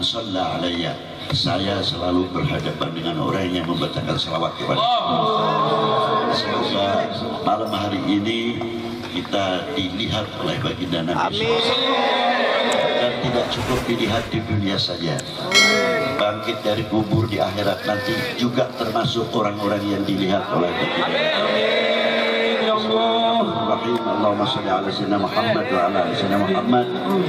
shalla alayya, saya selalu berhadapan dengan orang yang membacakan salawat kepada Allah. Semoga malam hari ini kita dilihat oleh baginda Nabi dan tidak cukup dilihat di dunia saja, bangkit dari kubur di akhirat nanti juga termasuk orang-orang yang dilihat oleh baginda. Allahumma shalli ala sayyidina Muhammad wa ala ali sayyidina Muhammad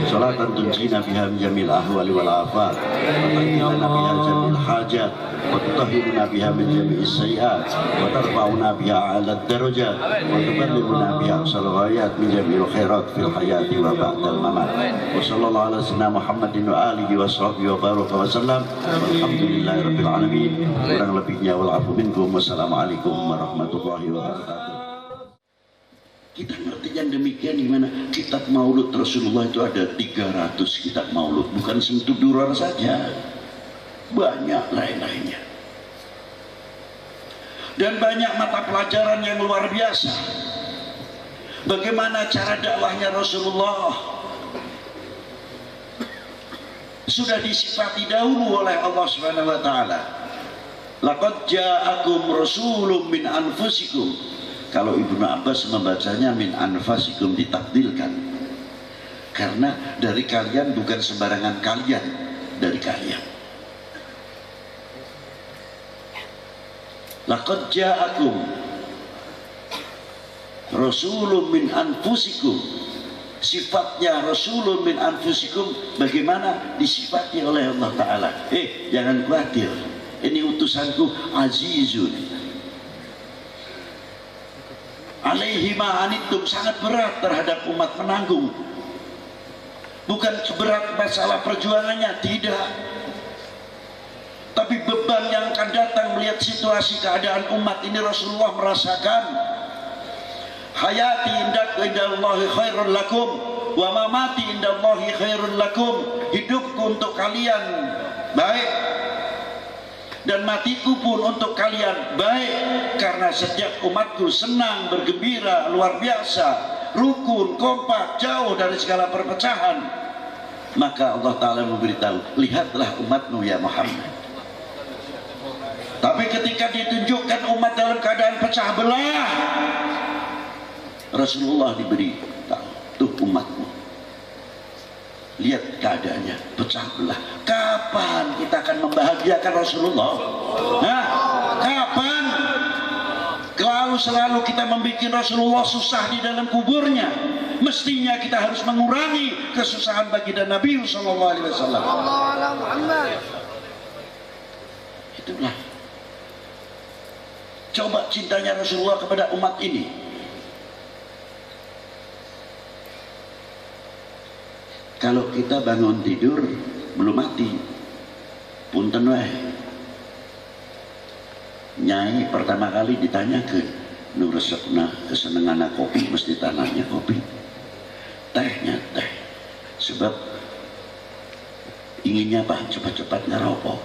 salatan tunjina biha min jamil ahwali wal afat wa tahfizuna biha jamil hajat wa tutahhiruna biha min jami'is sayyi'at wa tarfa'una biha 'ala ad-darajat wa tuballighuna biha aqsal ghayat min jami'il khairat fil hayati wa ba'dal mamat. Wa sallallahu ala sayyidina Muhammadin wa alihi wa sahbihi wa baraka wa sallam. Alhamdulillahirabbil alamin. Kurang lebihnya wal afu minkum. Wassalamualaikum warahmatullahi wabarakatuh. Kita ngerti yang demikian gimana? Kitab Maulud Rasulullah itu ada 300 kitab Maulud, bukan sentuh durar saja, banyak lain-lainnya. Dan banyak mata pelajaran yang luar biasa. Bagaimana cara dakwahnya Rasulullah sudah disifati dahulu oleh Allah Subhanahu wa taala. Laqad ja'akum rasulun min anfusikum. Kalau Ibnu Abbas membacanya min anfasikum, ditakdilkan, karena dari kalian bukan sembarangan kalian, dari kalian. Laqad ja'akum rasulun min anfusikum. Sifatnya rasulun min anfusikum bagaimana disifati oleh Allah Ta'ala. Jangan khawatir, ini utusanku azizun alaihi ma anittum, sangat berat terhadap umat menanggung. Bukan berat masalah perjuangannya, tidak, tapi beban yang akan datang melihat situasi keadaan umat ini. Rasulullah merasakan hayati indallahi khairun lakum wa mamati indallahi khairun lakum. Hidupku untuk kalian baik dan matiku pun untuk kalian baik, karena setiap umatku senang, bergembira, luar biasa, rukun, kompak, jauh dari segala perpecahan. Maka Allah Ta'ala memberitahu, lihatlah umatmu ya Muhammad. Tapi ketika ditunjukkan umat dalam keadaan pecah belah, Rasulullah diberi tahu, tuh umatmu, lihat keadaannya pecah belah. Kapan kita akan membahagiakan Rasulullah? Kapan? Kalau selalu kita membuat Rasulullah susah di dalam kuburnya, mestinya kita harus mengurangi kesusahan baginda Nabi sallallahu alaihi wasallam. Itulah coba cintanya Rasulullah kepada umat ini. Kalau kita bangun tidur belum mati, punten wae. Nyai pertama kali ditanyakan, nu resepna kesenengan kopi, mesti tanahnya kopi, tehnya teh. Sebab inginnya apa? Cepat-cepat ngerokok.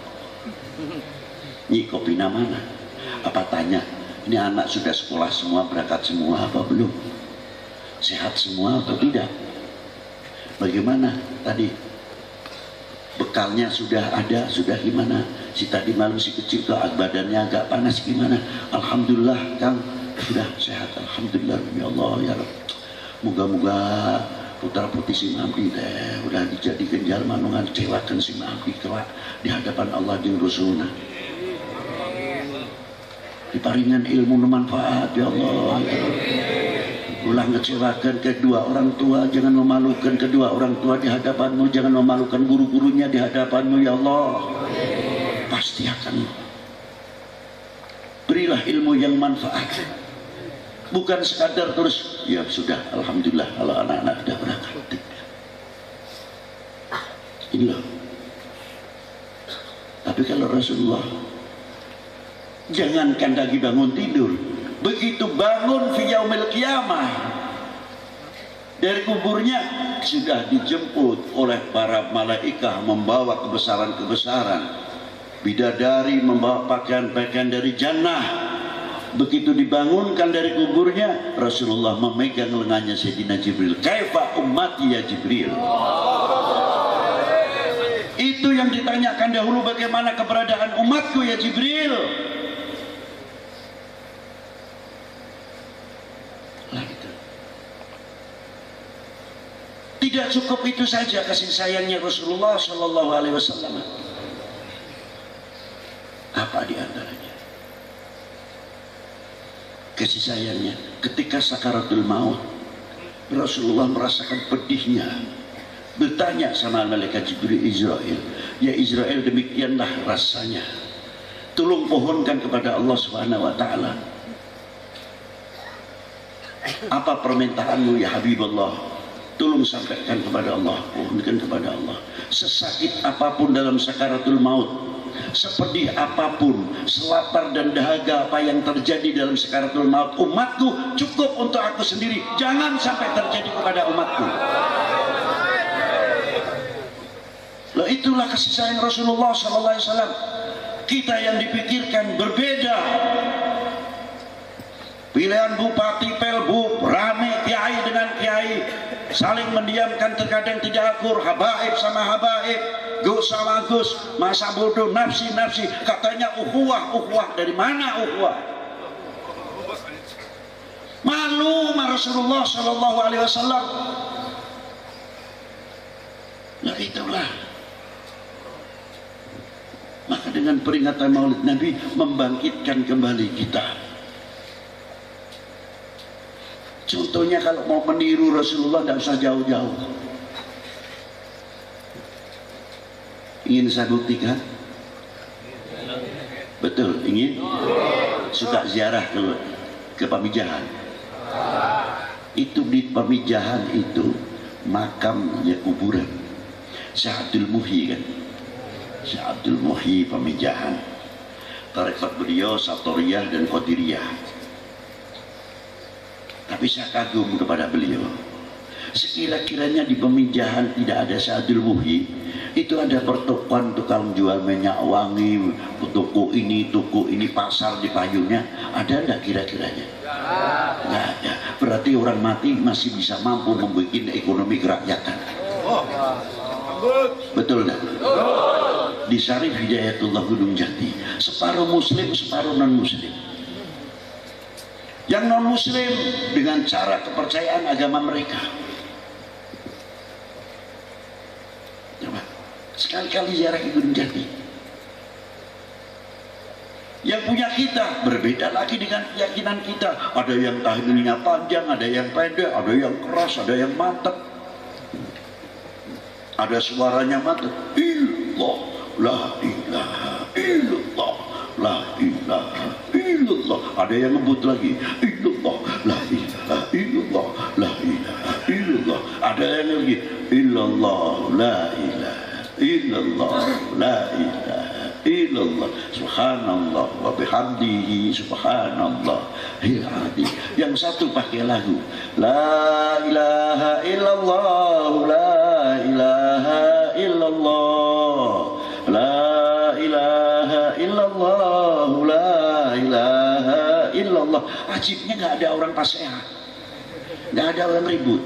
Nyi kopi mana? Apa tanya, ini anak sudah sekolah semua, berangkat semua apa belum? Sehat semua atau tidak? Bagaimana tadi bekalnya sudah ada, sudah gimana? Si tadi malam si kecil tuh badannya agak panas gimana? Alhamdulillah Kang sudah sehat, alhamdulillah ya Allah ya Rabb. Moga-moga putra putih si Mampi deh udah dijadikan jalma nu ngecewakeun si Mampi kelak di hadapan Allah jeung Rasulna. Diparingan ilmu nu manfaat ya Allah. Ulah ngecewakan kedua orang tua, jangan memalukan kedua orang tua di hadapanmu, jangan memalukan guru-gurunya di hadapanmu ya Allah. Pasti akan berilah ilmu yang manfaat, bukan sekadar terus ya sudah alhamdulillah kalau anak-anak sudah berangkat. Inilah. Tapi kalau Rasulullah jangankan lagi bangun tidur, begitu bangun fi yaumil qiyamah dari kuburnya sudah dijemput oleh para malaikah membawa kebesaran-kebesaran. Bidadari membawa pakaian-pakaian dari jannah. Begitu dibangunkan dari kuburnya, Rasulullah memegang lengannya Sayyidina Jibril. Kaifa ummati ya Jibril? Itu Itu yang ditanyakan dahulu, bagaimana keberadaan umatku ya Jibril. Nah, gitu. Tidak cukup itu saja kasih sayangnya Rasulullah Shallallahu Alaihi Wasallam. Apa di antaranya? Kasih sayangnya ketika sakaratul maut, Rasulullah merasakan pedihnya, bertanya sama malaikat Jibril, Israel, ya Israel, demikianlah rasanya, tolong pohonkan kepada Allah Subhanahu wa taala, apa permintaanmu ya Habibullah, tolong sampaikan kepada Allah, pohonkan kepada Allah. Sesakit apapun dalam sakaratul maut, sepedih apapun, selapar dan dahaga apa yang terjadi dalam sakaratul maut, umatku cukup untuk aku sendiri, jangan sampai terjadi kepada umatku. Lah itulah kasih sayang Rasulullah Sallallahu Alaihi Wasallam. Kita yang dipikirkan berbeda. Pilihan bupati, pelbub, rame kiai dengan kiai, saling mendiamkan, terkadang tidak akur, habaib sama habaib, gus sama gus, masa bodoh, nafsi. Katanya ukhuwah. Dari mana ukhuwah? Malu sama Rasulullah Sallallahu Alaihi Wasallam. Nah itulah. Maka dengan peringatan Maulid Nabi membangkitkan kembali kita. Contohnya kalau mau meniru Rasulullah tidak usah jauh-jauh. Ingin saya buktikan? Betul, ingin? Suka ziarah ke Pamijahan. Itu di Pamijahan itu makamnya kuburan Syekh Abdul Muhyi kan. Syekh Abdul Muhyi Pamijahan. Tarekat beliau Satoriyah dan Qadiriyah. Tapi saya kagum kepada beliau. Sekira-kiranya di Pamijahan tidak ada Syekh Abdul Muhyi, itu ada pertokoan tukang jual minyak wangi, toko ini, pasar di payungnya, ada enggak kira-kiranya? Enggak ada. Berarti orang mati masih bisa mampu membuat ekonomi kerakyatan. Betul enggak? Di Syarif Hidayatullah Gunung Jati, separuh muslim, separuh non muslim. Yang non muslim dengan cara kepercayaan agama mereka. Coba sekali-kali ziarah ke Gunung Jati. Yang punya kita berbeda lagi dengan keyakinan kita. Ada yang tahlilnya panjang, ada yang pendek, ada yang keras, ada yang mantap. Ada suaranya mantap. Illallah, la ilaha illallah, la ilaha illallah. Ada yang ngebut lagi. Illallah, la ilaha illallah, la ilaha illallah. Ada yang lagi. Illallah, la ilaha illallah, la ilaha illallah, subhanallah wa bihamdihi, subhanallah hiladi. Yang satu pakai lagu la ilaha illallah, la ilaha illallah, la ilaha illallah, la ilaha illallah. Ajibnya nggak ada orang paseha, nggak ada orang ribut.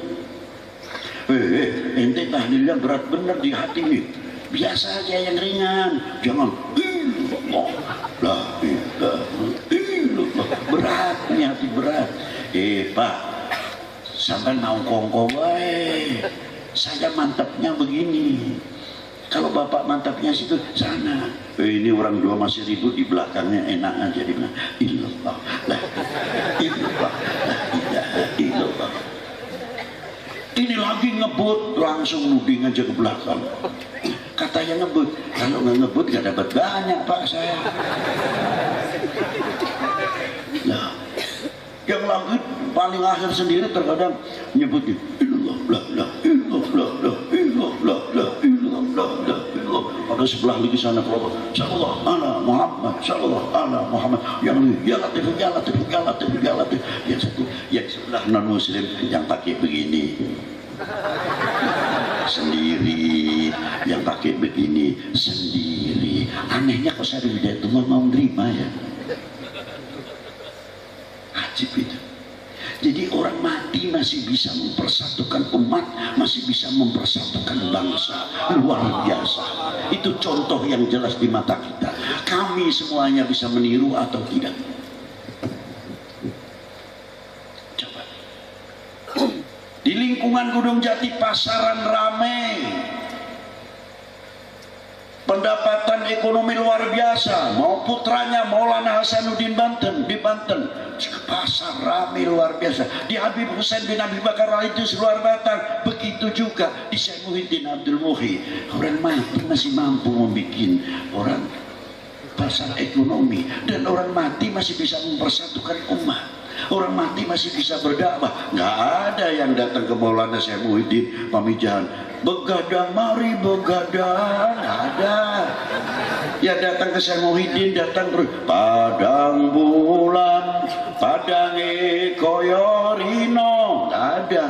Ente tahlilnya berat bener di hati nih. Biasa aja yang ringan, jangan illallah, la ilaha illallah. Berat nih, hati berat. Pak, sampai mau kongko wae. Saya mantapnya begini. Kalau bapak mantapnya situ sana. Ini orang dua masih ribut, di belakangnya enak aja di bilang illallah, la illallah, la ilaha illallah. Ini lagi ngebut, langsung nuding aja ke belakang. Katanya ngebut, kalau nggak ngebut nggak dapat banyak pak saya. Nah, yang lagi paling akhir sendiri terkadang nyebutnya illallah, la illallah, la illallah, la illallah, la illallah. Ada sebelah lagi sana kelompok, Sallallahu ala Muhammad, Sallallahu ala Muhammad. Yang lain, ya latif, ya latif, ya latif, ya latif. Yang satu, yang sebelah non muslim yang pakai begini. Sendiri, yang pakai begini sendiri. Anehnya kok Syarif Hidayatullah mau nerima ya. Ajib itu. Jadi orang mati masih bisa mempersatukan umat, masih bisa mempersatukan bangsa. Luar biasa. Itu contoh yang jelas di mata kita. Kami semuanya bisa meniru atau tidak? Coba. Di lingkungan Gunung Jati pasaran ramai, pendapatan ekonomi luar biasa. Mau putranya Maulana Hasanuddin di Banten, pasar ramai luar biasa. Di Habib Hussein bin Abi Bakar itu luar Batang, begitu juga di Syekh Muhyiddin Abdul Muhyi. Orang mati masih mampu membuat orang pasar ekonomi, dan orang mati masih bisa mempersatukan umat. Orang mati masih bisa berdakwah. Nggak ada yang datang ke Maulana Syekh Muhyiddin pamijahan, begadang mari begadang, nggak ada. Ya datang ke Syekh Muhyiddin, datang padang bulan padangi koyorino, nggak ada.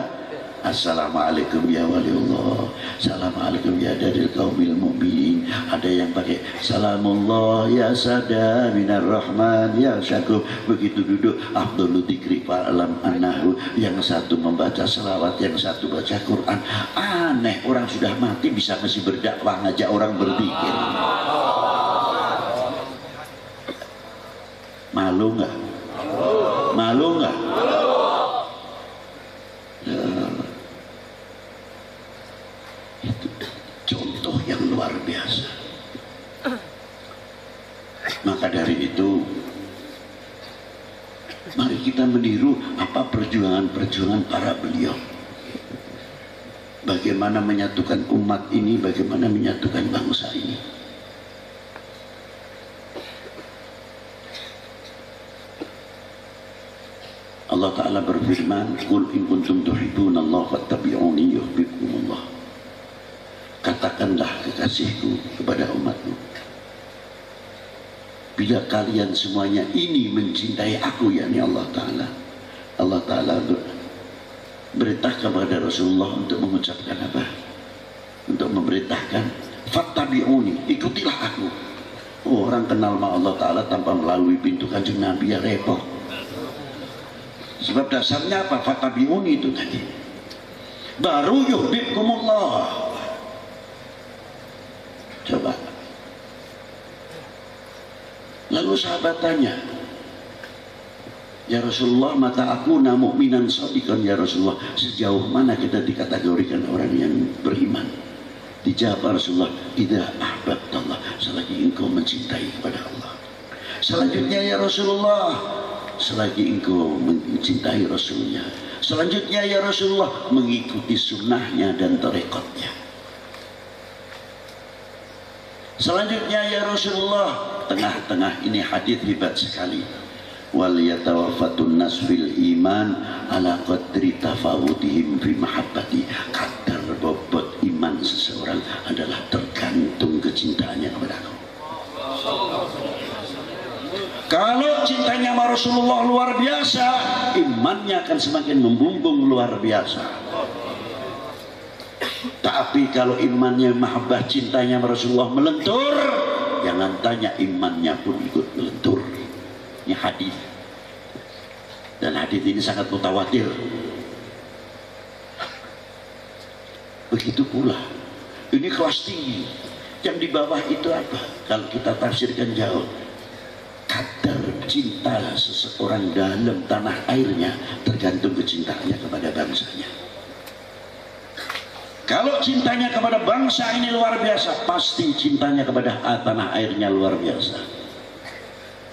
Assalamualaikum ya waliullah, assalamualaikum ya dari kaumil mu'minin. Ada yang pakai salamullah ya sada minar rahman ya syakur. Begitu duduk afdhalu dzikri fa'alam annahu, yang satu membaca selawat, yang satu baca Quran. Aneh, orang sudah mati bisa masih berdakwah, ngajak orang berzikir. Malu nggak? Malu nggak? Itu contoh yang luar biasa. Maka dari itu, mari kita meniru apa perjuangan-perjuangan para beliau. Bagaimana menyatukan umat ini, bagaimana menyatukan bangsa ini. Allah Ta'ala berfirman, "Qul in kuntum tuhibbunallaha fattabi'uni yuhibbukumullah." Katakanlah kekasihku kepada umatmu, bila kalian semuanya ini mencintai aku, yakni Allah Ta'ala. Allah Ta'ala berintahkan kepada Rasulullah untuk mengucapkan apa? Untuk memberitakan, fattabi'uni, ikutilah aku. Oh, orang kenal sama Allah Ta'ala tanpa melalui pintu Kanjeng Nabi ya repot. Sebab dasarnya apa? Fattabi'uni itu tadi. Baru yuhibbukumullah. Coba. Lalu sahabat tanya, ya Rasulullah, mata aku mu'minan shadiqan ya Rasulullah, sejauh mana kita dikategorikan orang yang beriman? Dijawab Rasulullah, idza ahbabtallah, selagi engkau mencintai kepada Allah. Selanjutnya ya Rasulullah, selagi engkau mencintai Rasulnya. Selanjutnya ya Rasulullah, mengikuti sunnahnya dan tarekatnya. Selanjutnya ya Rasulullah, tengah-tengah ini hadis hebat sekali. Wal yatawaffatun nas fil iman ala qadri tafawutihim fi mahabbati. Kadar bobot iman seseorang adalah tergantung kecintaannya kepada aku. Kalau cintanya sama Rasulullah luar biasa, imannya akan semakin membumbung luar biasa. Tapi kalau imannya mahabbah, cintanya Rasulullah melentur, jangan tanya, imannya pun ikut melentur. Ini hadis, dan hadis ini sangat mutawatir. Begitu pula, ini kelas tinggi. Yang di bawah itu apa? Kalau kita tafsirkan jauh, kadar cinta seseorang dalam tanah airnya tergantung kecintaannya kepada bangsanya. Kalau cintanya kepada bangsa ini luar biasa, pasti cintanya kepada tanah airnya luar biasa.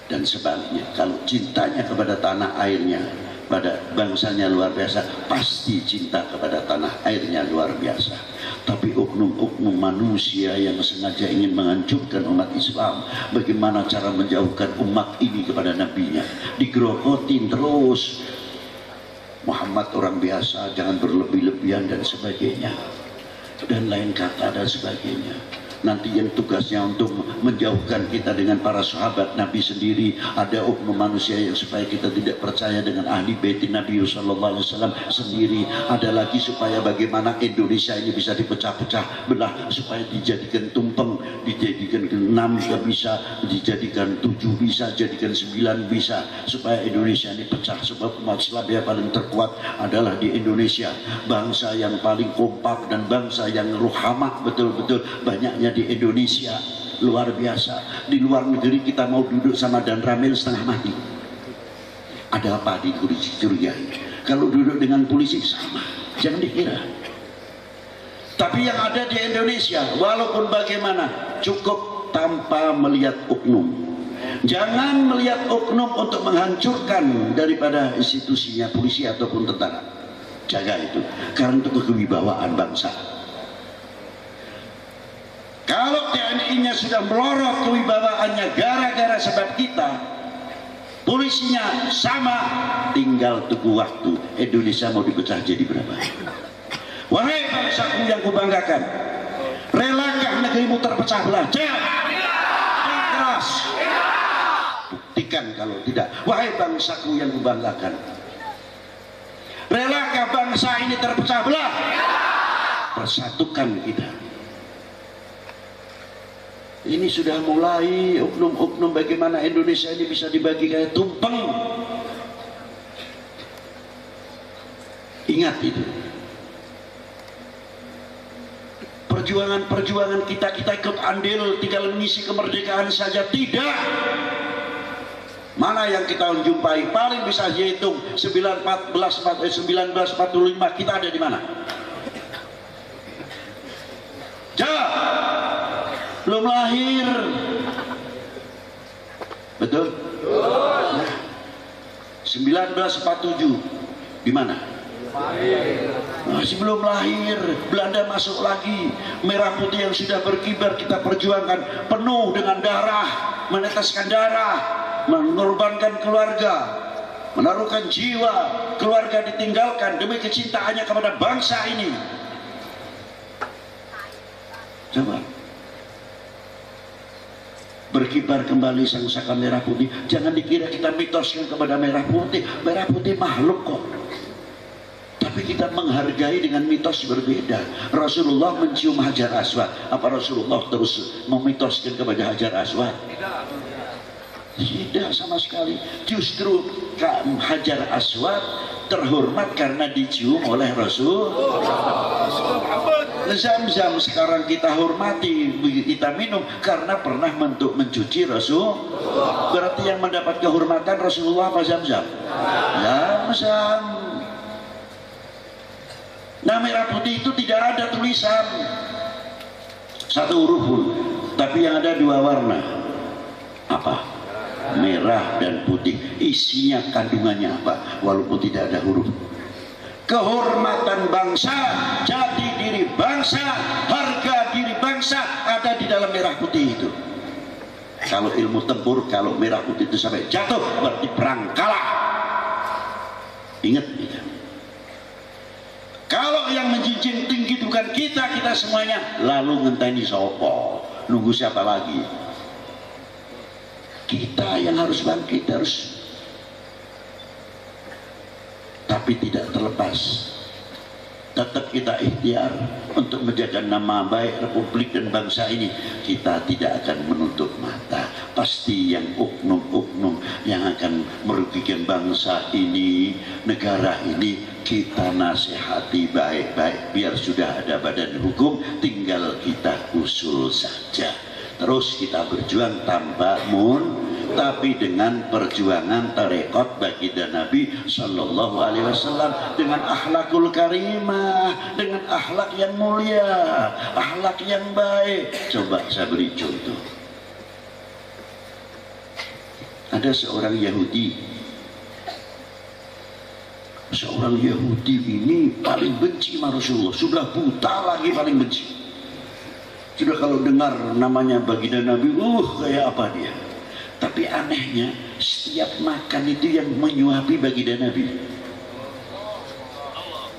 Dan sebaliknya, kalau cintanya kepada tanah airnya, pada bangsanya luar biasa, pasti cinta kepada tanah airnya luar biasa. Tapi oknum-oknum manusia yang sengaja ingin menghancurkan umat Islam, bagaimana cara menjauhkan umat ini kepada nabinya, digerokotin terus. Muhammad orang biasa, jangan berlebih-lebihan dan sebagainya, dan lain kata dan sebagainya. nanti yang tugasnya untuk menjauhkan kita dengan para sahabat Nabi sendiri. Ada oknum manusia yang supaya kita tidak percaya dengan ahli baitin Nabi sallallahu alaihi wasallam sendiri. Ada lagi supaya bagaimana Indonesia ini bisa dipecah-pecah belah, supaya dijadikan tumpeng, dijadikan 6 juga bisa, dijadikan 7 bisa, jadikan 9 bisa, supaya Indonesia ini pecah. Sebab umat Islam yang paling terkuat adalah di Indonesia, bangsa yang paling kompak dan bangsa yang ruhamah betul-betul banyaknya di Indonesia. Luar biasa. Di luar negeri kita mau duduk sama Dan Ramil setengah mati. Ada apa dicurigai? Kalau duduk dengan polisi sama, jangan dikira. Tapi yang ada di Indonesia, walaupun bagaimana, cukup tanpa melihat oknum. Jangan melihat oknum untuk menghancurkan daripada institusinya polisi ataupun tentara. Jaga itu, karena itu kewibawaan bangsa. Kalau TNI-nya sudah melorot kewibawaannya gara-gara sebab kita, polisinya sama, tinggal tunggu waktu. Indonesia mau dipecah jadi berapa? Wahai bangsaku yang kubanggakan, relakah negerimu terpecah belah? Keras. Buktikan kalau tidak. Wahai bangsaku yang kubanggakan, relakah bangsa ini terpecah belah? Persatukan kita. Ini sudah mulai oknum-oknum bagaimana Indonesia ini bisa dibagi kayak tumpeng. Ingat itu. Perjuangan-perjuangan kita ikut andil, tinggal mengisi kemerdekaan saja tidak. Mana yang kita jumpai paling bisa dihitung 1945 kita ada di mana? Jawab. Belum lahir. Betul? Nah, 1947 di mana? Masih belum lahir. Belanda masuk lagi. Merah putih yang sudah berkibar kita perjuangkan penuh dengan darah, meneteskan darah, mengorbankan keluarga, menaruhkan jiwa, keluarga ditinggalkan demi kecintaannya kepada bangsa ini. Coba berkibar kembali sangsaka merah putih. Jangan dikira kita mitoskan kepada merah putih. Merah putih makhluk kok, tapi kita menghargai dengan mitos berbeda. Rasulullah mencium Hajar Aswad. Apa Rasulullah terus memitoskan kepada Hajar Aswad? Tidak sama sekali. Justru Hajar Aswad terhormat karena dicium oleh Rasul. Zam-zam sekarang kita hormati, kita minum karena pernah mencuci Rasul. Berarti yang mendapat kehormatan Rasulullah apa Zam-zam? Zam-zam. Nah, merah putih itu tidak ada tulisan satu huruf pun, tapi yang ada 2 warna. Apa? Merah dan putih. Isinya kandungannya apa? Walaupun tidak ada huruf. Kehormatan bangsa, jati diri bangsa, harga diri bangsa ada di dalam merah putih itu. Kalau ilmu tempur, kalau merah putih itu sampai jatuh berarti perang kalah. Ingat itu. Kalau yang menjunjung tinggi bukan kita semuanya, lalu ngenteni sopo, nunggu siapa lagi? Kita yang harus bangkit, harus. Tapi tidak terlepas, tetap kita ikhtiar untuk menjaga nama baik Republik dan bangsa ini. Kita tidak akan menutup mata. Pasti yang oknum-oknum yang akan merugikan bangsa ini, negara ini, kita nasihati baik-baik. Biar sudah ada badan hukum, tinggal kita usul saja. Terus kita berjuang tanpa tapi dengan perjuangan tarekat baginda Nabi Sallallahu Alaihi Wasallam, dengan akhlakul karimah, dengan akhlak yang mulia, akhlak yang baik. Coba saya beri contoh. Ada seorang Yahudi. Seorang Yahudi ini paling benci sama Rasulullah. Sudah buta lagi paling benci. Sudah kalau dengar namanya baginda Nabi, kayak apa dia? Tapi anehnya, setiap makan itu yang menyuapi baginda Nabi.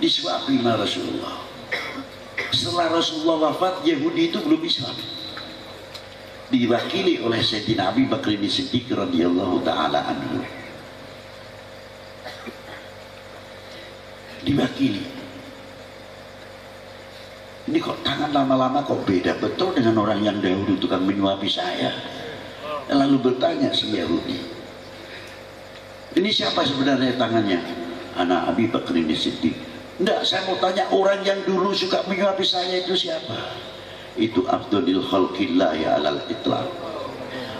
Disuapi sama Rasulullah. Setelah Rasulullah wafat, Yahudi itu belum Islam. diwakili oleh Sayyidina Abi Bakr Siddiq radhiyallahu taala anhu. Diwakili. Ini kok tangan lama-lama kok beda betul dengan orang yang dahulu tukang menyuapi saya. Lalu bertanya si Yahudi, ini siapa sebenarnya tangannya? Anak Abi Bakr Siddiq. Enggak, saya mau tanya orang yang dulu suka menyuapi saya itu siapa? Itu Abdul Khalqillah ya alal itlaq,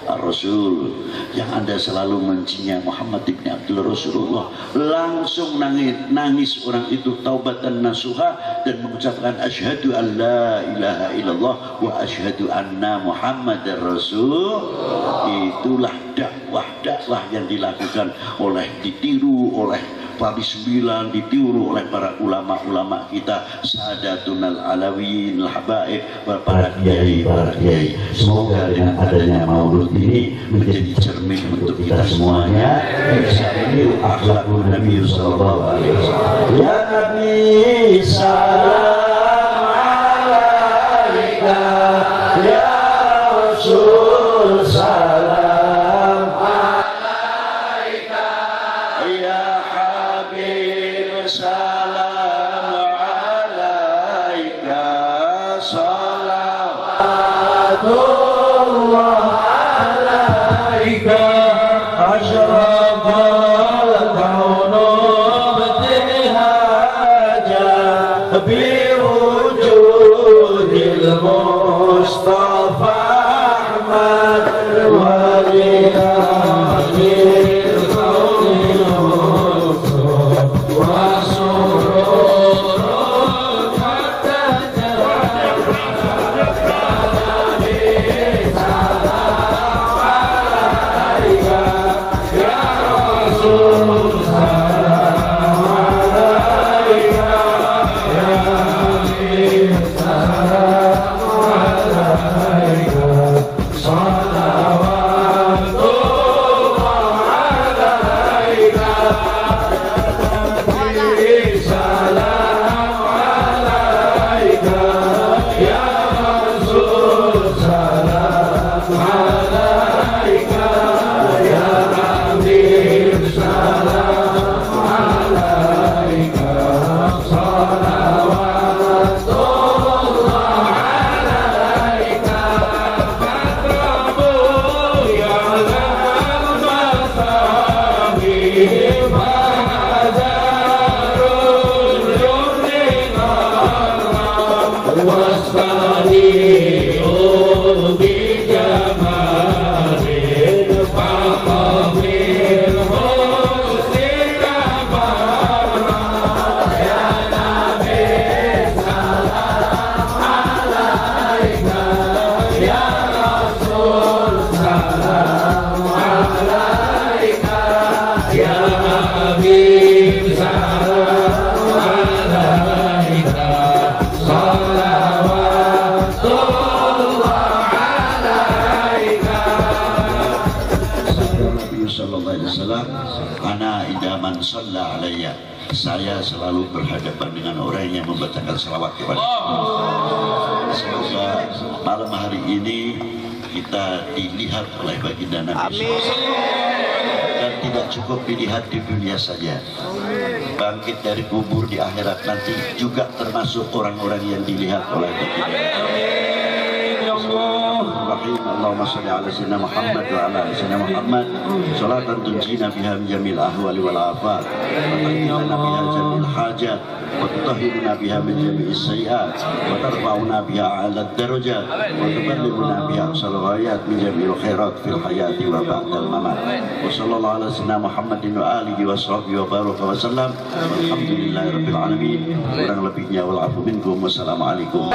Rasul yang Anda selalu mencinya Muhammad ibn Abdul Rasulullah. Langsung nangis orang itu taubatan nasuha dan mengucapkan asyhadu an la ilaha illallah wa asyhadu anna Muhammadar Rasul. Itulah dakwah yang dilakukan oleh ditiru oleh Pabi 9, ditiru oleh para ulama-ulama kita, Sadatunal Alawiyin al-Habaib, para kiai. Semoga dengan adanya maulud ini menjadi cermin untuk kita semuanya bisa meniru akhlakul Nabi sallallahu alaihi wasallam. Ya Nabi salam alaika, ya Rasul salam alaika, ya Habib salam alaika, salawatullah alaika, asyrafal kaunu btihaja biwujudil Mustafa Ahmad waliyahil kauni wa sururul ana idaman shalla alayya, saya selalu berhadapan dengan orang yang membacakan salawat kepada Allah. Semoga malam hari ini kita dilihat oleh baginda Nabi SAW, dan tidak cukup dilihat di dunia saja, bangkit dari kubur di akhirat nanti juga termasuk orang-orang yang dilihat oleh baginda. Allahumma shalli ala sayyidina Muhammad wa ala ali sayyidina Muhammad salatan tunjina biha min jamil ahwali wal afat wa tahmilana biha jamil hajat wa tutahhiruna biha min jami'is sayyi'at wa tarfa'una biha 'ala darajat wa tuballighuna biha aqsal ghayat min jami'il khairat fil hayati wa ba'dal mamat. Wa sallallahu ala sayyidina Muhammadin wa alihi wa sahbihi wa baraka wa sallam. Alhamdulillahirabbil alamin. Kurang lebihnya wal afu minkum. Wassalamualaikum.